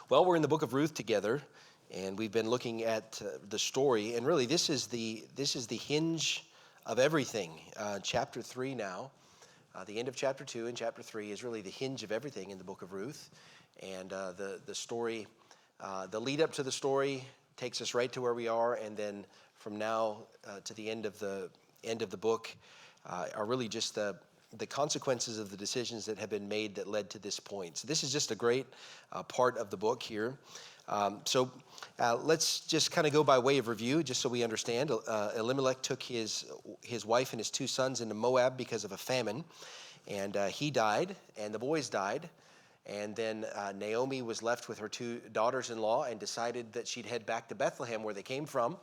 Well, we're in the book of Ruth together, and we've been looking at the story, and really this is the hinge of everything. Chapter 3 now, the end of chapter 2 and chapter 3 is really the hinge of everything in the book of Ruth, and the story, the lead up to the story takes us right to where we are, and then from now to the end of the book are really just the consequences of the decisions that have been made that led to this point. So this is just a great part of the book here. So let's just kind of go by way of review, just so we understand. Elimelech took his wife and his two sons into Moab because of a famine, and he died, and the boys died. And then Naomi was left with her two daughters-in-law and decided that she'd head back to Bethlehem, where they came from.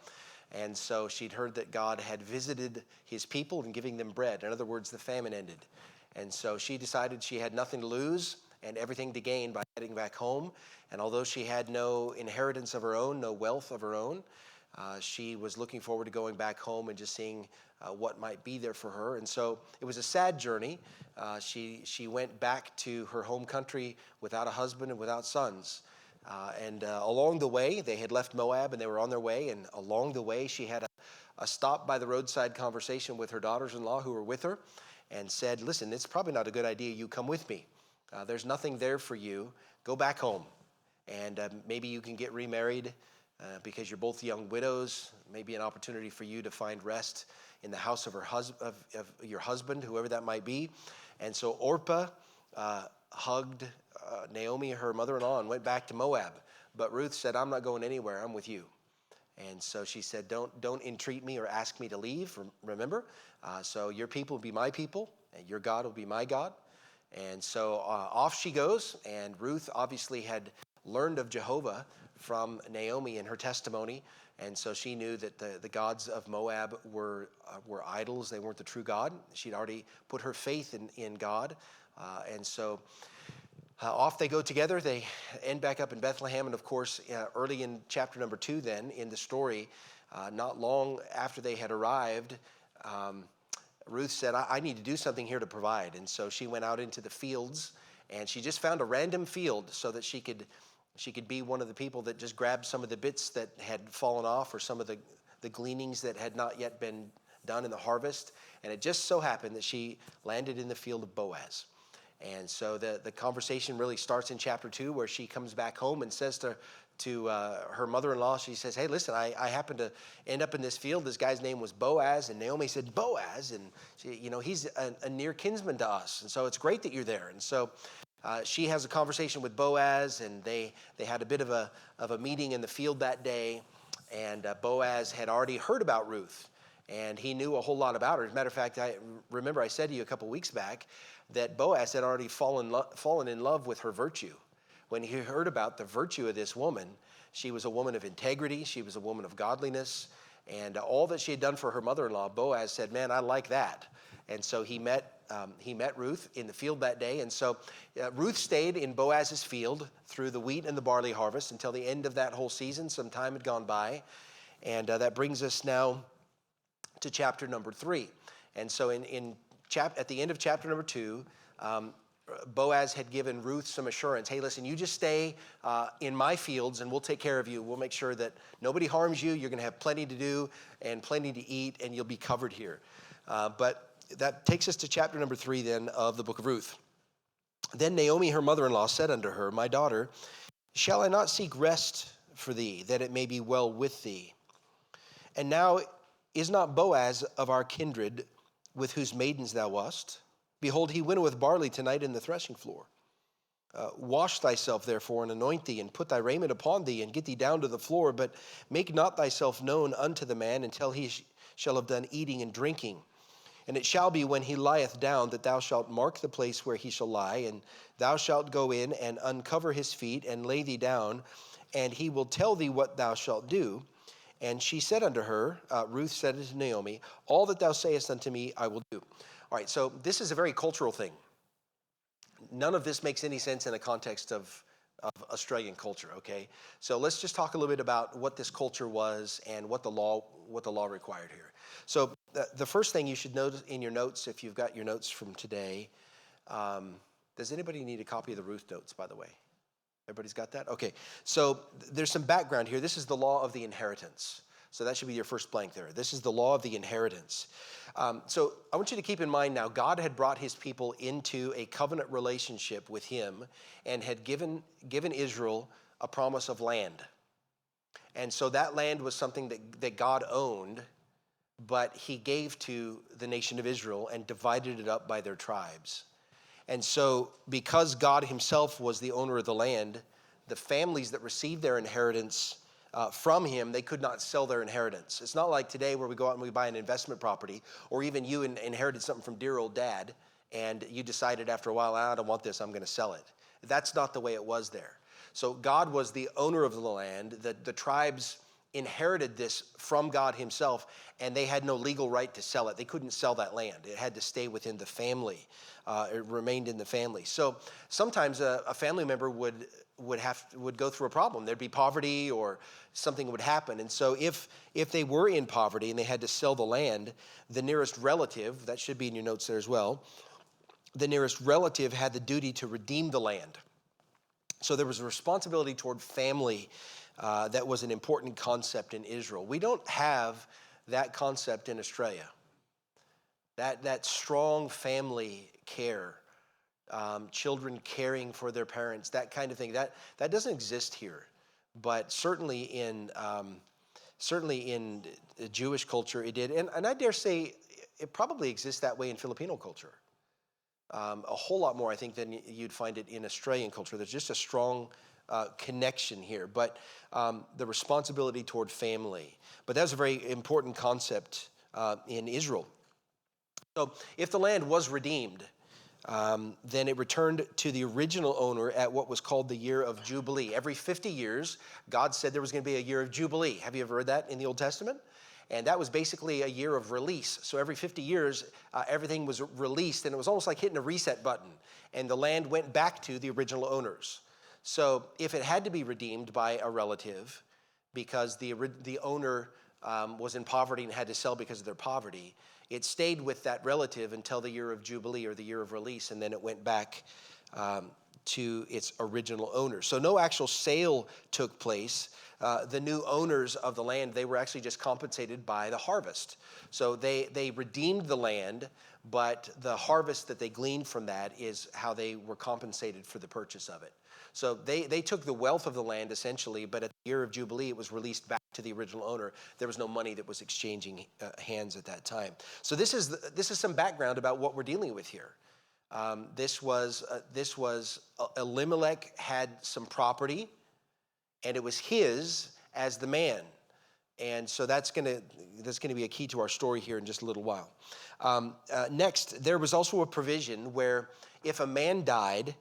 And so she'd heard that God had visited his people and giving them bread. In other words, the famine ended. And so she decided she had nothing to lose and everything to gain by heading back home. And although she had no inheritance of her own, no wealth of her own, she was looking forward to going back home and just seeing what might be there for her. And so it was a sad journey. She went back to her home country without a husband and without sons. And along the way, they had left Moab and they were on their way. And along the way, she had a stop by the roadside conversation with her daughters-in-law who were with her and said, listen, it's probably not a good idea you come with me. There's nothing there for you. Go back home. And maybe you can get remarried because you're both young widows. Maybe an opportunity for you to find rest in the house of your husband, whoever that might be. And so Orpah hugged Naomi, her mother-in-law, and went back to Moab. But Ruth said, I'm not going anywhere. I'm with you. And so she said, don't entreat me or ask me to leave. Remember, so your people will be my people, and your God will be my God. And so off she goes. And Ruth obviously had learned of Jehovah from Naomi in her testimony. And so she knew that the gods of Moab were idols. They weren't the true God. She'd already put her faith in God. And so off they go together. They end back up in Bethlehem. And of course, early in chapter number 2 then, in the story, not long after they had arrived, Ruth said, I need to do something here to provide. And so she went out into the fields, and she just found a random field so that she could be one of the people that just grabbed some of the bits that had fallen off or some of the gleanings that had not yet been done in the harvest. And it just so happened that she landed in the field of Boaz. And so the conversation really starts in chapter 2, where she comes back home and says to her mother-in-law, she says, hey, listen, I happened to end up in this field. This guy's name was Boaz. And Naomi said, Boaz? And he's a near kinsman to us. And so it's great that you're there. And so she has a conversation with Boaz, and they had a bit of a meeting in the field that day. And Boaz had already heard about Ruth, and he knew a whole lot about her. As a matter of fact, I remember I said to you a couple weeks back that Boaz had already fallen in love with her virtue. When he heard about the virtue of this woman, she was a woman of integrity, she was a woman of godliness, and all that she had done for her mother-in-law, Boaz said, man, I like that. And so he met Ruth in the field that day. And so Ruth stayed in Boaz's field through the wheat and the barley harvest until the end of that whole season. Some time had gone by. And that brings us now to chapter number 3. And so at the end of chapter number 2, Boaz had given Ruth some assurance. Hey, listen, you just stay in my fields and we'll take care of you. We'll make sure that nobody harms you. You're going to have plenty to do and plenty to eat, and you'll be covered here. But that takes us to chapter number 3 then of the book of Ruth. Then Naomi, her mother-in-law, said unto her, my daughter, shall I not seek rest for thee, that it may be well with thee? And now is not Boaz of our kindred, with whose maidens thou wast? Behold, he winnoweth barley tonight in the threshing floor. Wash thyself, therefore, and anoint thee, and put thy raiment upon thee, and get thee down to the floor, but make not thyself known unto the man until he shall have done eating and drinking. And it shall be when he lieth down that thou shalt mark the place where he shall lie, and thou shalt go in and uncover his feet and lay thee down, and he will tell thee what thou shalt do. And she said unto her, Ruth said unto Naomi, all that thou sayest unto me I will do. All right, so this is a very cultural thing. None of this makes any sense in the context of Australian culture, okay? So let's just talk a little bit about what this culture was and what the law required here. So the first thing you should notice in your notes, if you've got your notes from today, does anybody need a copy of the Ruth notes, by the way? Everybody's got that? Okay. So there's some background here. This is the law of the inheritance. So that should be your first blank there. This is the law of the inheritance. So I want you to keep in mind now, God had brought his people into a covenant relationship with him and had given Israel a promise of land. And so that land was something that God owned, but he gave to the nation of Israel and divided it up by their tribes. And so because God himself was the owner of the land, the families that received their inheritance from him, they could not sell their inheritance. It's not like today where we go out and we buy an investment property, or even you inherited something from dear old dad, and you decided after a while, I don't want this, I'm going to sell it. That's not the way it was there. So God was the owner of the land. The tribes inherited this from God himself, and they had no legal right to sell it. They couldn't sell that land. It had to stay within the family. It remained in the family. So sometimes a family member would go through a problem. There'd be poverty or something would happen. And so if they were in poverty and they had to sell the land, the nearest relative, that should be in your notes there as well, the nearest relative had the duty to redeem the land. So there was a responsibility toward family that was an important concept in Israel. We don't have that concept in Australia. That strong family care, children caring for their parents, that kind of thing, that doesn't exist here. But certainly in Jewish culture it did, and I dare say it probably exists that way in Filipino culture. A whole lot more, I think, than you'd find it in Australian culture. There's just a strong connection here, but the responsibility toward family. But that was a very important concept in Israel. So if the land was redeemed, then it returned to the original owner at what was called the year of Jubilee. Every 50 years, God said there was going to be a year of Jubilee. Have you ever read that in the Old Testament? And that was basically a year of release. So every 50 years, everything was released, and it was almost like hitting a reset button, and the land went back to the original owners. So if it had to be redeemed by a relative because the owner was in poverty and had to sell because of their poverty, it stayed with that relative until the year of Jubilee or the year of release, and then it went back to its original owner. So no actual sale took place. The new owners of the land, they were actually just compensated by the harvest. So they redeemed the land, but the harvest that they gleaned from that is how they were compensated for the purchase of it. So they took the wealth of the land essentially, but at the year of Jubilee, it was released back to the original owner. There was no money that was exchanging hands at that time. So this is some background about what we're dealing with here. This was Elimelech had some property, and it was his as the man. And so that's going to be a key to our story here in just a little while. Next, there was also a provision where if a man died,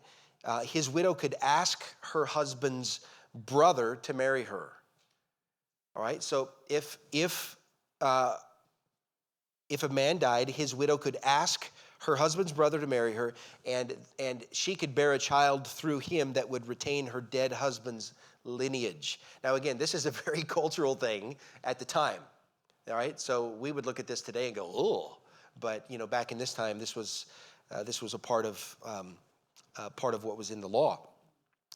his widow could ask her husband's brother to marry her. All right. So if a man died, his widow could ask her husband's brother to marry her, and she could bear a child through him that would retain her dead husband's lineage. Now, again, this is a very cultural thing at the time. All right. So we would look at this today and go, oh, but back in this time, this was a part of what was in the law.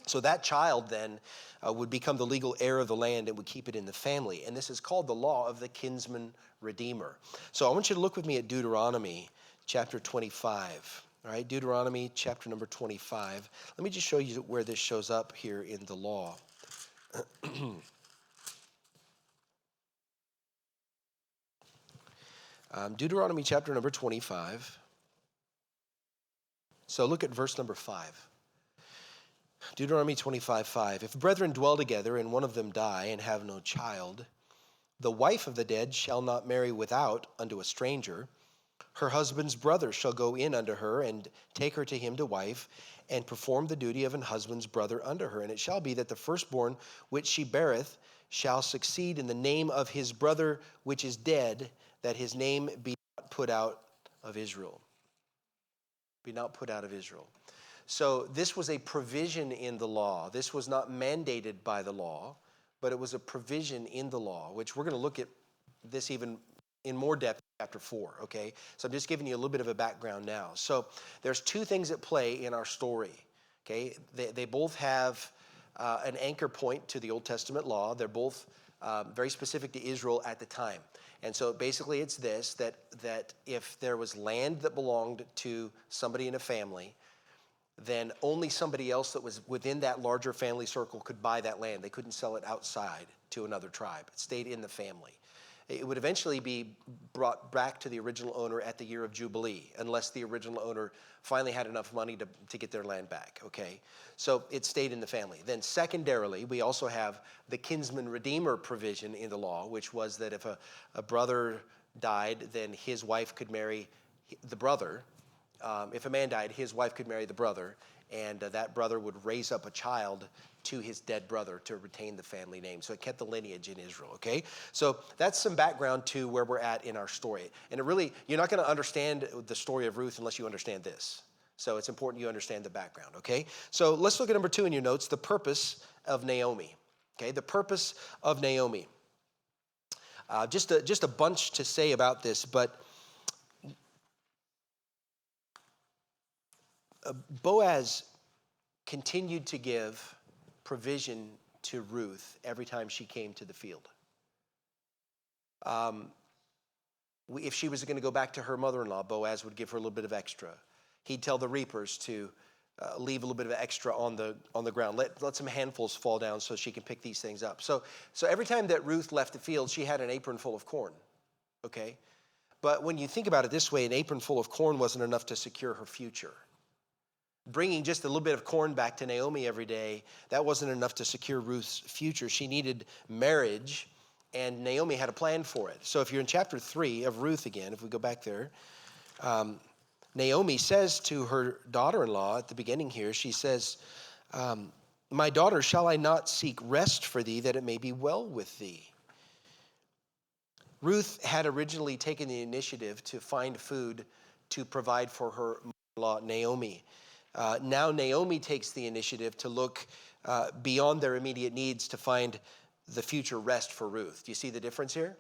So that child then would become the legal heir of the land and would keep it in the family. And this is called the law of the kinsman redeemer. So I want you to look with me at Deuteronomy chapter 25. All right, Deuteronomy chapter number 25. Let me just show you where this shows up here in the law. Deuteronomy chapter number 25. So look at verse number 5. Deuteronomy 25:5. If brethren dwell together and one of them die and have no child, the wife of the dead shall not marry without unto a stranger. Her husband's brother shall go in unto her and take her to him to wife and perform the duty of an husband's brother unto her. And it shall be that the firstborn which she beareth shall succeed in the name of his brother which is dead, that his name be not put out of Israel. Be not put out of Israel. So this was a provision in the law. This was not mandated by the law, but it was a provision in the law, which we're going to look at this even in more depth in chapter 4, okay? So I'm just giving you a little bit of a background now. So there's two things at play in our story, okay? They both have an anchor point to the Old Testament law. They're both very specific to Israel at the time. And so basically it's this, that if there was land that belonged to somebody in a family, then only somebody else that was within that larger family circle could buy that land. They couldn't sell it outside to another tribe. It stayed in the family. It would eventually be brought back to the original owner at the year of Jubilee, unless the original owner finally had enough money to get their land back, okay? So it stayed in the family. Then secondarily, we also have the kinsman redeemer provision in the law, which was that if a brother died, then his wife could marry the brother. If a man died, his wife could marry the brother, and that brother would raise up a child to his dead brother to retain the family name. So it kept the lineage in Israel, okay? So that's some background to where we're at in our story. And it really, you're not going to understand the story of Ruth unless you understand this. So it's important you understand the background, okay? So let's look at number 2 in your notes, the purpose of Naomi, okay? The purpose of Naomi. Just a bunch to say about this, but Boaz continued to give provision to Ruth every time she came to the field. If she was going to go back to her mother-in-law, Boaz would give her a little bit of extra. He'd tell the reapers to leave a little bit of extra on the ground. Let some handfuls fall down so she can pick these things up. So every time that Ruth left the field, she had an apron full of corn, okay? But when you think about it this way, an apron full of corn wasn't enough to secure her future. Bringing just a little bit of corn back to Naomi every day, that wasn't enough to secure Ruth's future. She needed marriage, and Naomi had a plan for it. So if you're in chapter 3 of Ruth again, if we go back there, Naomi says to her daughter-in-law at the beginning here, she says, my daughter, shall I not seek rest for thee, that it may be well with thee? Ruth had originally taken the initiative to find food to provide for her mother-in-law, Naomi. Now Naomi takes the initiative to look beyond their immediate needs to find the future rest for Ruth. Do you see the difference here?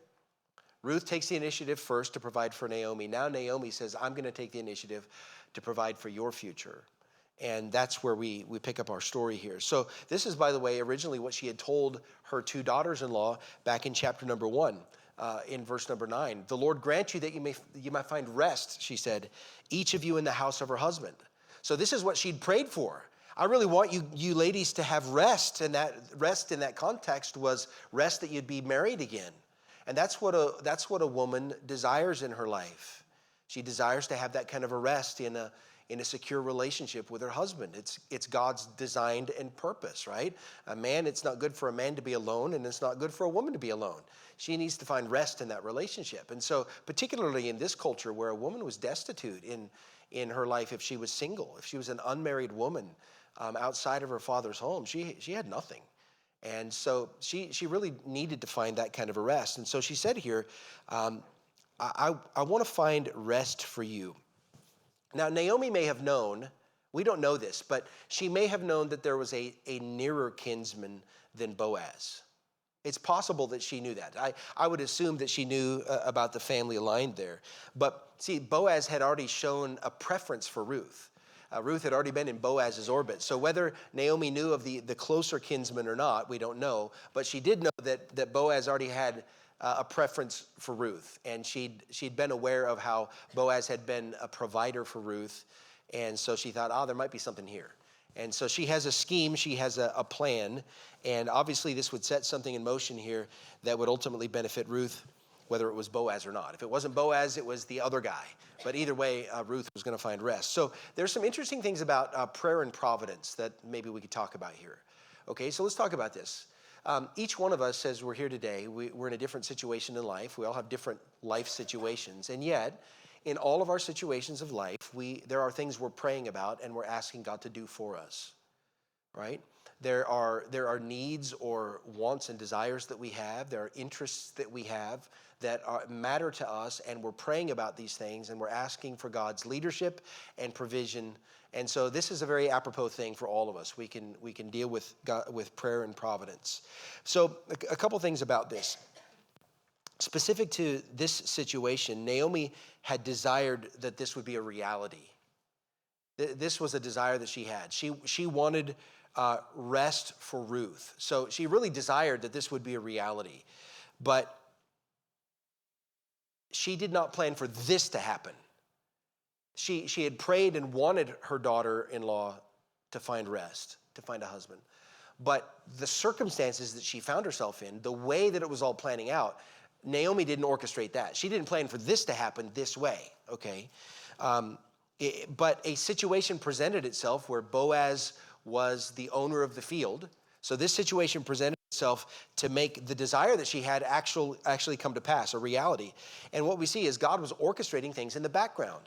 Ruth takes the initiative first to provide for Naomi. Now Naomi says, I'm going to take the initiative to provide for your future. And that's where we pick up our story here. So this is, by the way, originally what she had told her 2 daughters-in-law back in chapter number 1. In verse number 9, the Lord grant you that you might find rest, she said, each of you in the house of her husband. So this is what she'd prayed for. I really want you ladies to have rest, and that rest in that context was rest that you'd be married again. And that's what a woman desires in her life. She desires to have that kind of a rest in a secure relationship with her husband. It's God's designed and purpose, right? It's not good for a man to be alone, and it's not good for a woman to be alone. She needs to find rest in that relationship. And so particularly in this culture where a woman was destitute in her life, if she was single, if she was an unmarried woman outside of her father's home, she had nothing. And so she really needed to find that kind of a rest. And so she said here, I want to find rest for you. Now, Naomi may have known, we don't know this, but she may have known that there was a nearer kinsman than Boaz. It's possible that she knew that. I would assume that she knew about the family line there. But see, Boaz had already shown a preference for Ruth. Ruth had already been in Boaz's orbit. So whether Naomi knew of the closer kinsman or not, we don't know. But she did know that Boaz already had a preference for Ruth. And she'd been aware of how Boaz had been a provider for Ruth. And so she thought, there might be something here. And so she has a scheme, she has a plan, and obviously this would set something in motion here that would ultimately benefit Ruth, whether it was Boaz or not. If it wasn't Boaz, it was the other guy. But either way, Ruth was going to find rest. So there's some interesting things about prayer and providence that maybe we could talk about here. Okay, so let's talk about this. Each one of us, as we're here today, we're in a different situation in life. We all have different life situations, and yet, in all of our situations of life, there are things we're praying about and we're asking God to do for us, right? There are needs or wants and desires that we have. There are interests that we have that matter to us, and we're praying about these things, and we're asking for God's leadership and provision. And so this is a very apropos thing for all of us. We can deal with God, with prayer and providence. So a couple things about this. Specific to this situation, Naomi had desired that this would be a reality. This was a desire that she had. She wanted rest for Ruth. So she really desired that this would be a reality. But she did not plan for this to happen. She had prayed and wanted her daughter-in-law to find rest, to find a husband. But the circumstances that she found herself in, the way that it was all planning out, Naomi didn't orchestrate that. She didn't plan for this to happen this way, okay? But a situation presented itself where Boaz was the owner of the field. So this situation presented itself to make the desire that she had actually come to pass, a reality. And what we see is God was orchestrating things in the background.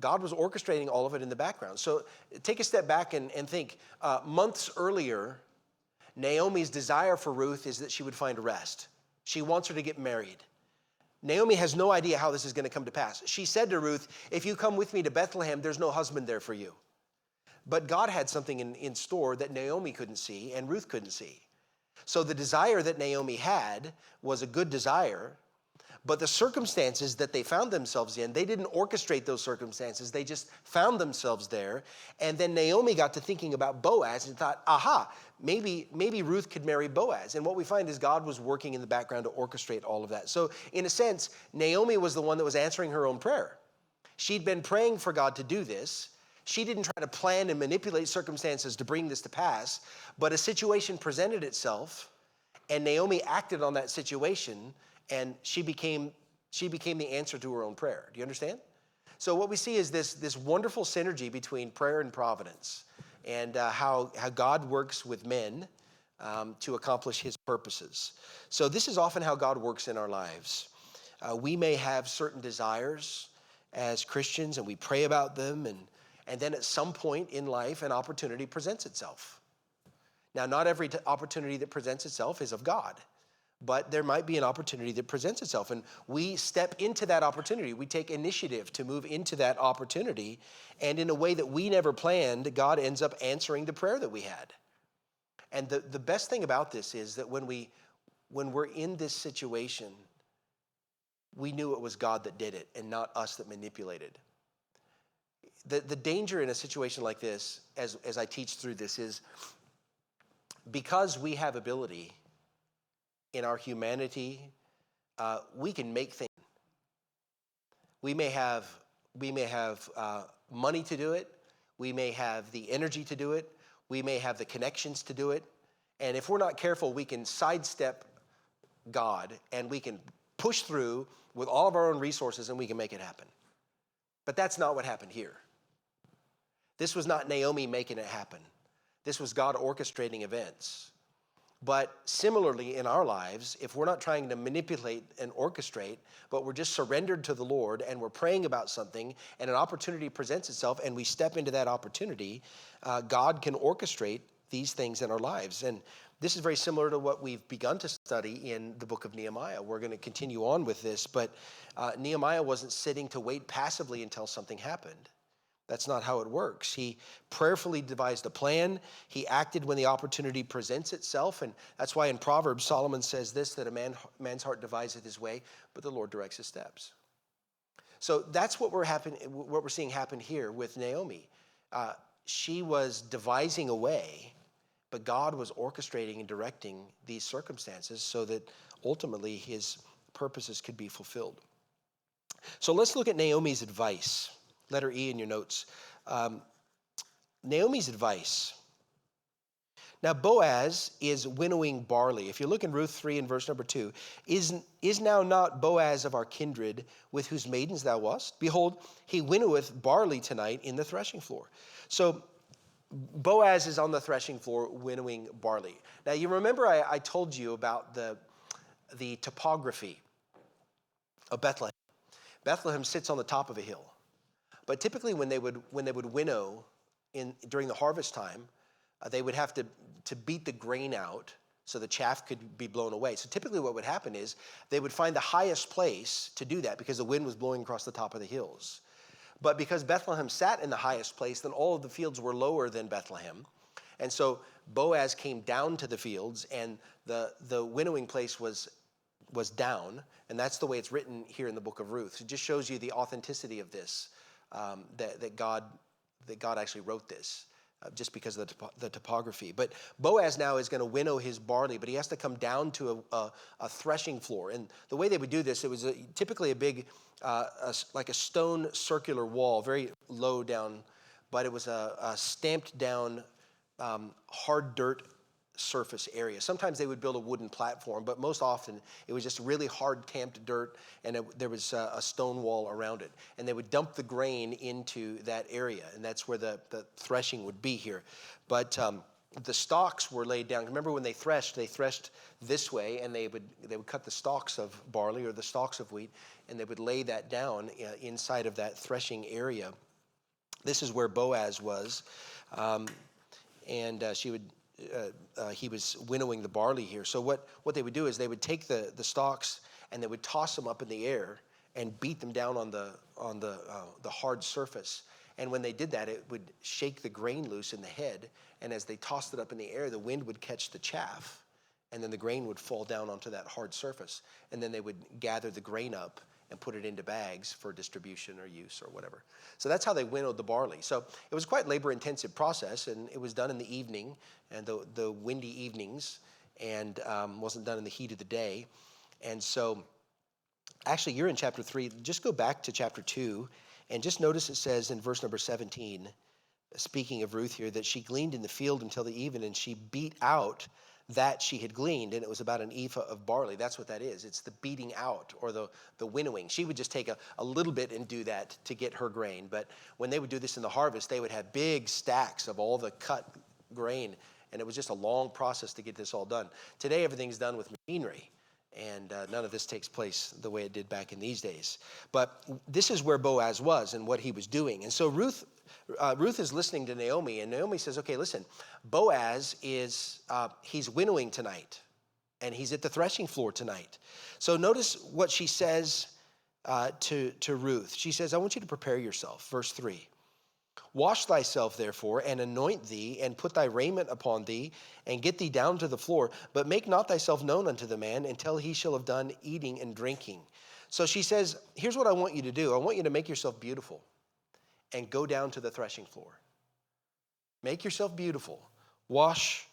God was orchestrating all of it in the background. So take a step back and think. Months earlier, Naomi's desire for Ruth is that she would find rest. She wants her to get married. Naomi has no idea how this is going to come to pass. She said to Ruth, if you come with me to Bethlehem, there's no husband there for you. But God had something in store that Naomi couldn't see and Ruth couldn't see. So the desire that Naomi had was a good desire, but the circumstances that they found themselves in, they didn't orchestrate those circumstances. They just found themselves there. And then Naomi got to thinking about Boaz and thought, aha, maybe Ruth could marry Boaz. And what we find is God was working in the background to orchestrate all of that. So in a sense, Naomi was the one that was answering her own prayer. She'd been praying for God to do this. She didn't try to plan and manipulate circumstances to bring this to pass, but a situation presented itself, and Naomi acted on that situation, and she became the answer to her own prayer. Do you understand? So what we see is this wonderful synergy between prayer and providence, and how God works with men to accomplish his purposes. So this is often how God works in our lives. We may have certain desires as Christians, and we pray about them, and then at some point in life, an opportunity presents itself. Now, not every opportunity that presents itself is of God, but there might be an opportunity that presents itself, and we step into that opportunity. We take initiative to move into that opportunity, and in a way that we never planned, God ends up answering the prayer that we had. And the best thing about this is that when we're in this situation, we knew it was God that did it and not us that manipulated. The danger in a situation like this, as I teach through this, is because we have ability in our humanity, we can make things. We may have money to do it. We may have the energy to do it. We may have the connections to do it. And if we're not careful, we can sidestep God and we can push through with all of our own resources and we can make it happen. But that's not what happened here. This was not Naomi making it happen. This was God orchestrating events. But similarly in our lives, if we're not trying to manipulate and orchestrate, but we're just surrendered to the Lord and we're praying about something and an opportunity presents itself and we step into that opportunity, God can orchestrate these things in our lives. And this is very similar to what we've begun to study in the book of Nehemiah. We're going to continue on with this, but Nehemiah wasn't sitting to wait passively until something happened. That's not how it works. He prayerfully devised a plan. He acted when the opportunity presents itself. And that's why in Proverbs, Solomon says this, that a man's heart deviseth his way, but the Lord directs his steps. So that's what we're seeing happen here with Naomi. She was devising a way, but God was orchestrating and directing these circumstances so that ultimately his purposes could be fulfilled. So let's look at Naomi's advice. Letter E in your notes. Naomi's advice. Now Boaz is winnowing barley. If you look in Ruth 3 and verse number 2, is now not Boaz of our kindred with whose maidens thou wast? Behold, he winnoweth barley tonight in the threshing floor. So Boaz is on the threshing floor winnowing barley. Now you remember I told you about the topography of Bethlehem. Bethlehem sits on the top of a hill. But typically when they would winnow during the harvest time, they would have to beat the grain out so the chaff could be blown away. So typically what would happen is they would find the highest place to do that because the wind was blowing across the top of the hills. But because Bethlehem sat in the highest place, then all of the fields were lower than Bethlehem. And so Boaz came down to the fields and the winnowing place was down. And that's the way it's written here in the book of Ruth. It just shows you the authenticity of this. That God actually wrote this. just because of the topography. But Boaz now is going to winnow his barley, but he has to come down to a threshing floor. And the way they would do this, it was typically a big, like a stone circular wall, very low down, but it was a stamped down hard dirt surface area. Sometimes they would build a wooden platform, but most often it was just really hard tamped dirt, and there was a stone wall around it. And they would dump the grain into that area, and that's where the threshing would be here. But the stalks were laid down. Remember when they threshed this way, and they would cut the stalks of barley or the stalks of wheat, and they would lay that down inside of that threshing area. This is where Boaz was, and he was winnowing the barley here. So what they would do is they would take the stalks and they would toss them up in the air and beat them down on the hard surface. And when they did that, it would shake the grain loose in the head. And as they tossed it up in the air, the wind would catch the chaff, and then the grain would fall down onto that hard surface. And then they would gather the grain up and put it into bags for distribution or use or whatever. So that's how they winnowed the barley. So it was quite labor-intensive process, and it was done in the evening, and the windy evenings, and wasn't done in the heat of the day. And so, actually, you're in chapter 3. Just go back to chapter 2, and just notice it says in verse number 17, speaking of Ruth here, that she gleaned in the field until the even, and she beat out that she had gleaned, and it was about an ephah of barley. That's what that is. It's the beating out or the winnowing. She would just take a little bit and do that to get her grain. But when they would do this in the harvest, they would have big stacks of all the cut grain, and it was just a long process to get this all done. Today, everything's done with machinery, and none of this takes place the way it did back in these days. But this is where Boaz was and what he was doing. And so Ruth is listening to Naomi, and Naomi says, okay, listen, Boaz is, he's winnowing tonight, and he's at the threshing floor tonight. So notice what she says to Ruth. She says, I want you to prepare yourself. Verse 3. Wash thyself, therefore, and anoint thee, and put thy raiment upon thee, and get thee down to the floor. But make not thyself known unto the man until he shall have done eating and drinking. So she says, here's what I want you to do. I want you to make yourself beautiful and go down to the threshing floor. Make yourself beautiful. Wash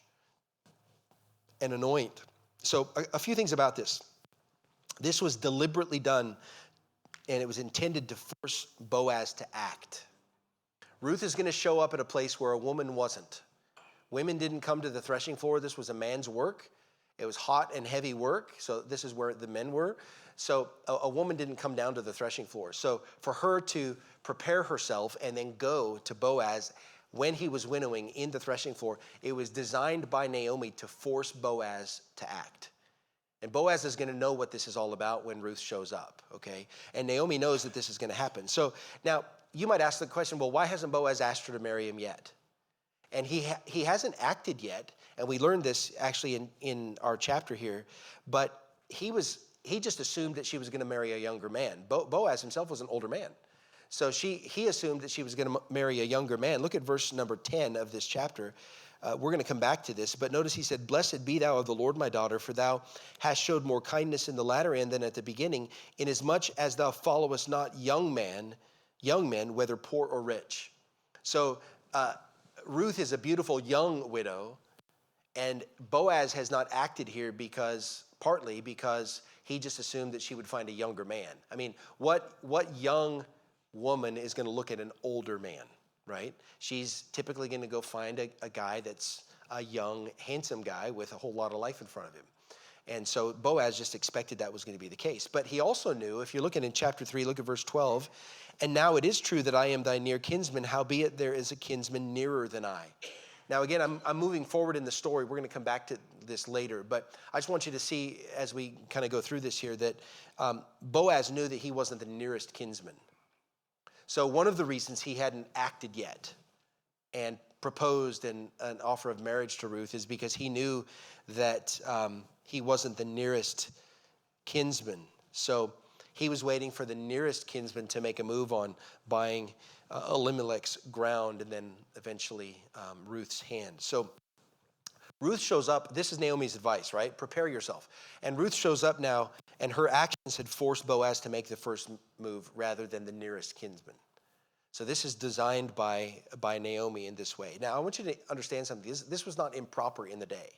and anoint. So a few things about this. This was deliberately done, and it was intended to force Boaz to act. Ruth is going to show up at a place where a woman wasn't. Women didn't come to the threshing floor. This was a man's work. It was hot and heavy work, so this is where the men were. So a woman didn't come down to the threshing floor. So for her to prepare herself and then go to Boaz when he was winnowing in the threshing floor, it was designed by Naomi to force Boaz to act. And Boaz is going to know what this is all about when Ruth shows up, okay? And Naomi knows that this is going to happen. So now you might ask the question, well, why hasn't Boaz asked her to marry him yet? And he hasn't acted yet, and we learned this actually in our chapter here, but he just assumed that she was going to marry a younger man. Boaz himself was an older man. So he assumed that she was going to marry a younger man. Look at verse number 10 of this chapter. We're going to come back to this, but notice he said, Blessed be thou of the Lord, my daughter, for thou hast showed more kindness in the latter end than at the beginning, inasmuch as thou followest not young men, whether poor or rich. So Ruth is a beautiful young widow, and Boaz has not acted here partly because he just assumed that she would find a younger man. I mean, what young woman is going to look at an older man, right? She's typically going to go find a guy that's a young, handsome guy with a whole lot of life in front of him. And so Boaz just expected that was going to be the case. But he also knew, if you're looking in chapter 3, look at verse 12, and now it is true that I am thy near kinsman, howbeit there is a kinsman nearer than I. Now again, I'm moving forward in the story. We're going to come back to this later, but I just want you to see as we kind of go through this here that Boaz knew that he wasn't the nearest kinsman. So one of the reasons he hadn't acted yet and proposed an offer of marriage to Ruth is because he knew that he wasn't the nearest kinsman. So he was waiting for the nearest kinsman to make a move on buying Elimelech's ground and then eventually Ruth's hand. So Ruth shows up. This is Naomi's advice, right? Prepare yourself. And Ruth shows up now, and her actions had forced Boaz to make the first move rather than the nearest kinsman. So this is designed by Naomi in this way. Now, I want you to understand something. This was not improper in the day.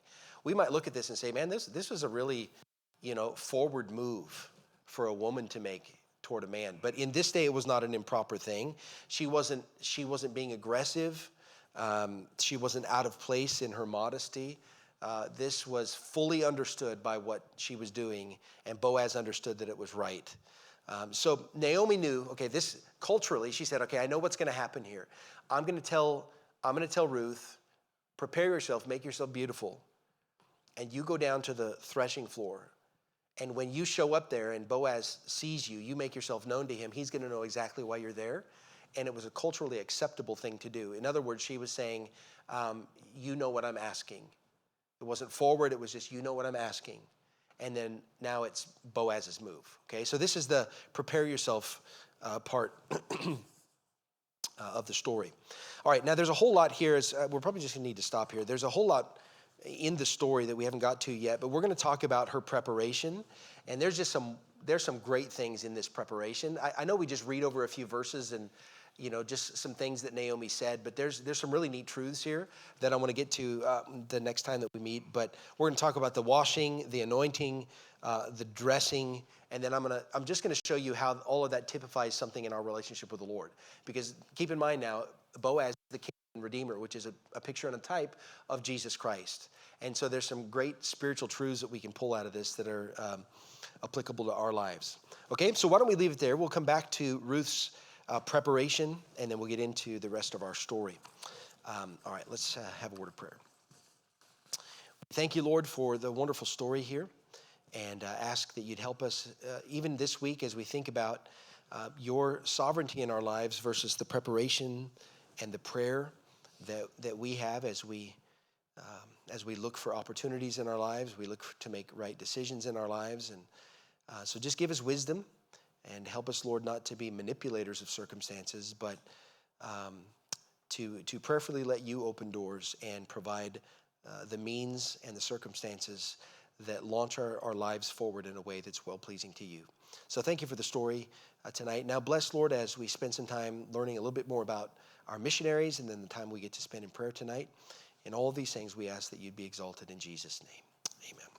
We might look at this and say, man, this was a really, forward move for a woman to make toward a man. But in this day, it was not an improper thing. She wasn't being aggressive. She wasn't out of place in her modesty. This was fully understood by what she was doing, and Boaz understood that it was right. So Naomi knew, okay, this culturally, she said, okay, I know what's going to happen here. I'm going to tell Ruth, prepare yourself, make yourself beautiful, and you go down to the threshing floor. And when you show up there and Boaz sees you, you make yourself known to him. He's going to know exactly why you're there. And it was a culturally acceptable thing to do. In other words, she was saying, you know what I'm asking. It wasn't forward. It was just, you know what I'm asking. And then now it's Boaz's move. Okay, so this is the prepare yourself part of the story. All right, now there's a whole lot here. We're probably just going to need to stop here. There's a whole lot in the story that we haven't got to yet, but we're going to talk about her preparation. And there's some great things in this preparation. I know we just read over a few verses and just some things that Naomi said, but there's some really neat truths here that I want to get to the next time that we meet. But we're going to talk about the washing, the anointing, the dressing, and then I'm just going to show you how all of that typifies something in our relationship with the Lord. Because keep in mind now, Boaz is the king and redeemer, which is a picture and a type of Jesus Christ. And so there's some great spiritual truths that we can pull out of this that are applicable to our lives. Okay, so why don't we leave it there? We'll come back to Ruth's preparation, and then we'll get into the rest of our story. All right, let's have a word of prayer. Thank you, Lord, for the wonderful story here, and ask that you'd help us even this week as we think about your sovereignty in our lives versus the preparation and the prayer that we have as we look for opportunities in our lives. We look to make right decisions in our lives, and so just give us wisdom. And help us, Lord, not to be manipulators of circumstances, but to prayerfully let you open doors and provide the means and the circumstances that launch our lives forward in a way that's well-pleasing to you. So thank you for the story tonight. Now bless, Lord, as we spend some time learning a little bit more about our missionaries and then the time we get to spend in prayer tonight. In all of these things, we ask that you'd be exalted in Jesus' name. Amen.